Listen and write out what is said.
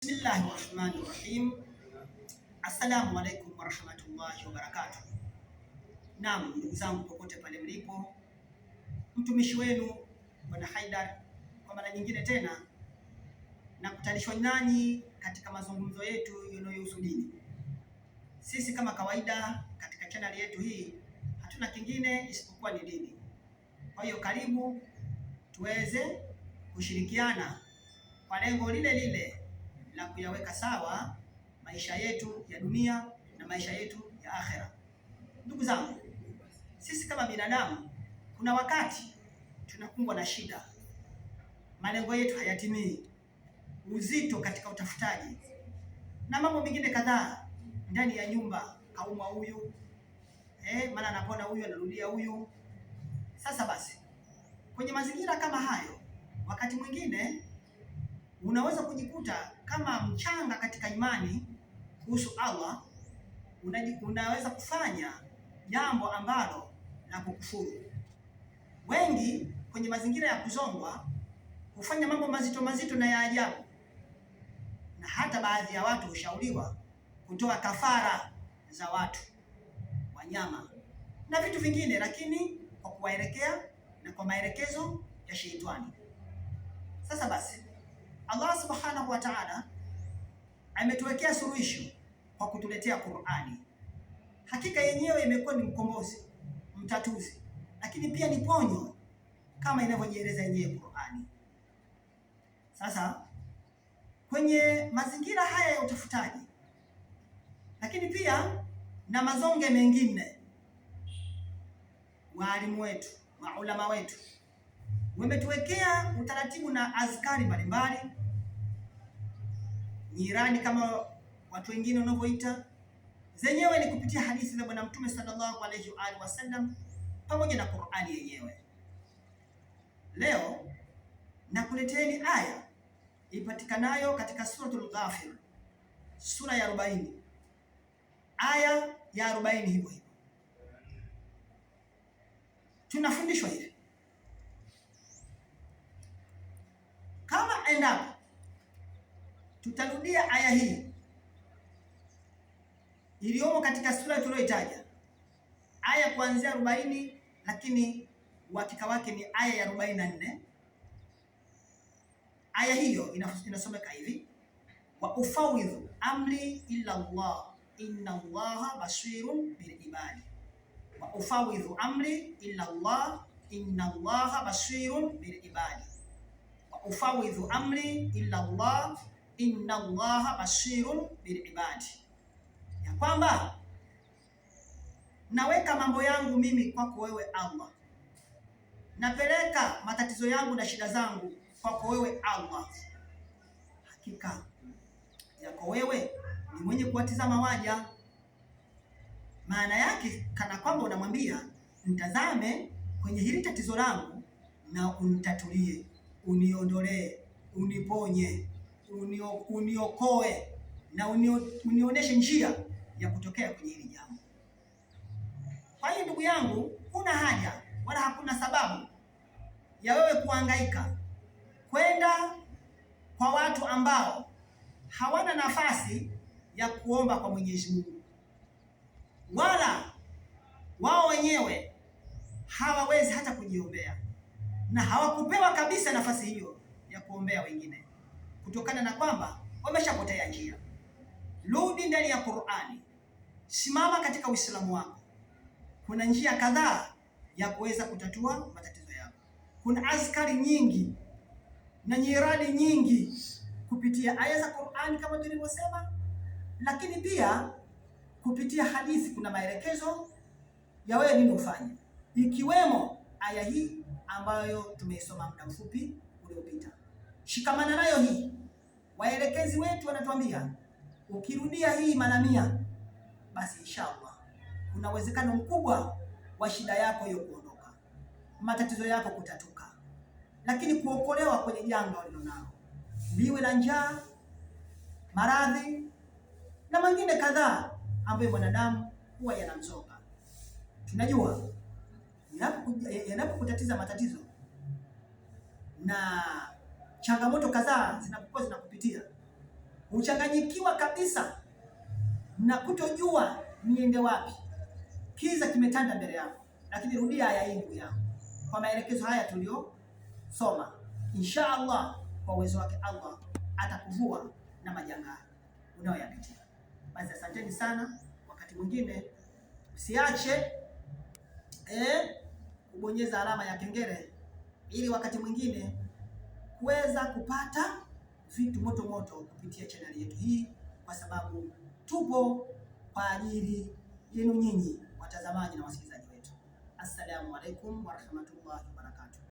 Bismillahirrahmanirrahim. Assalamu alaikum warahmatullahi wabarakatuh. Naam, ndugu zangu popote pale mlipo, mtumishi wenu Bwana Haidar kwa mara nyingine tena nakutanishwa nanyi katika mazungumzo yetu yanayohusu dini. Sisi kama kawaida katika channel yetu hii hatuna kingine isipokuwa ni dini. Kwa hiyo karibu tuweze kushirikiana kwa lengo lile lile la kuyaweka sawa maisha yetu ya dunia na maisha yetu ya akhera. Ndugu zangu, sisi kama binadamu kuna wakati tunakumbwa na shida, malengo yetu hayatimii, uzito katika utafutaji na mambo mengine kadhaa. Ndani ya nyumba kaumwa huyu, maana anapona huyu, anarudia huyu. Sasa basi, kwenye mazingira kama hayo, wakati mwingine unaweza kujikuta kama mchanga katika imani kuhusu Allah, unaweza kufanya jambo ambalo la kukufuru. Wengi kwenye mazingira ya kuzongwa hufanya mambo mazito mazito na ya ajabu, na hata baadhi ya watu hushauriwa kutoa kafara za watu, wanyama na vitu vingine, lakini kwa kuwaelekea na kwa maelekezo ya sheitani. Sasa basi, Allah subhanahu wa ta'ala ametuwekea suluhisho kwa kutuletea Qur'ani. Hakika yenyewe imekuwa ni mkombozi, mtatuzi, lakini pia ni ponyo kama inavyojieleza yenyewe Qur'ani. Sasa kwenye mazingira haya ya utafutaji, lakini pia na mazonge mengine, waalimu wetu, maulama wetu wametuwekea utaratibu na azkari mbalimbali, nyirani kama watu wengine wanavyoita, zenyewe ni kupitia hadithi za Bwana Mtume sallallahu alaihi wa sallam pamoja na Qur'ani yenyewe. Leo nakuleteeni aya ipatikanayo katika suratul Ghafir, sura ya 40, aya ya 40. Hivyo tunafundishwa hivi: kama endapo tutarudia aya hii iliyomo katika sura tuliyoitaja, aya kuanzia 40, lakini uhakika wake ni aya ya 44. Aya hiyo inasomeka hivi: wa ufawidhu amri illa Allah inna Allaha basirun bil ibadi. Wa ufawidhu amri illa Allah inna Allaha basirun bil ibadi. Wa ufawidhu amri illa Allah inna Allaha basirun bil ibadi, ya kwamba naweka mambo yangu mimi kwako wewe Allah, napeleka matatizo yangu na shida zangu kwako wewe Allah. Hakika yako wewe ni mwenye kuwatizama waja. Maana yake kana kwamba unamwambia nitazame kwenye hili tatizo langu na unitatulie, uniondolee, uniponye, uniokoe na unioneshe njia ya kutokea kwenye hili jambo. Kwa hiyo ndugu yangu, huna haja wala hakuna sababu ya wewe kuhangaika kwenda kwa watu ambao hawana nafasi ya kuomba kwa Mwenyezi Mungu, wala wao wenyewe hawawezi hata kujiombea, na hawakupewa kabisa nafasi hiyo ya kuombea wengine, kutokana na kwamba wameshapotea njia. Rudi ndani ya Qur'ani, simama katika Uislamu wako. Kuna njia kadhaa ya kuweza kutatua matatizo yako. Kuna azkari nyingi na nyiradi nyingi kupitia aya za Qur'ani kama tulivyosema, lakini pia kupitia hadithi kuna maelekezo ya wewe nini ufanye, ikiwemo aya hii ambayo tumeisoma muda mfupi uliopita. Shikamana nayo hii. Waelekezi wetu wanatuambia ukirudia hii mara 100, basi inshallah kuna uwezekano mkubwa wa shida yako hiyo kuondoka, matatizo yako kutatuka, lakini kuokolewa kwenye janga ulilonalo, liwe la njaa, maradhi na mengine kadhaa ambayo mwanadamu huwa yanamzonga. Tunajua yanapokutatiza matatizo na changamoto kadhaa zinapokuwa zinakupitia, uchanganyikiwa kabisa na kutojua niende wapi, kiza kimetanda mbele yako, lakini rudia aya hii ndugu yangu, kwa maelekezo haya tuliyosoma, insha Allah, kwa uwezo wake Allah atakuvua na majanga unayoyapitia. Basi asanteni sana. Wakati mwingine usiache kubonyeza alama ya kengele, ili wakati mwingine kuweza kupata vitu moto moto kupitia chaneli yetu hii, kwa sababu tupo kwa ajili yenu nyinyi watazamaji na wasikilizaji wetu. Assalamu alaikum warahmatullahi wabarakatuh.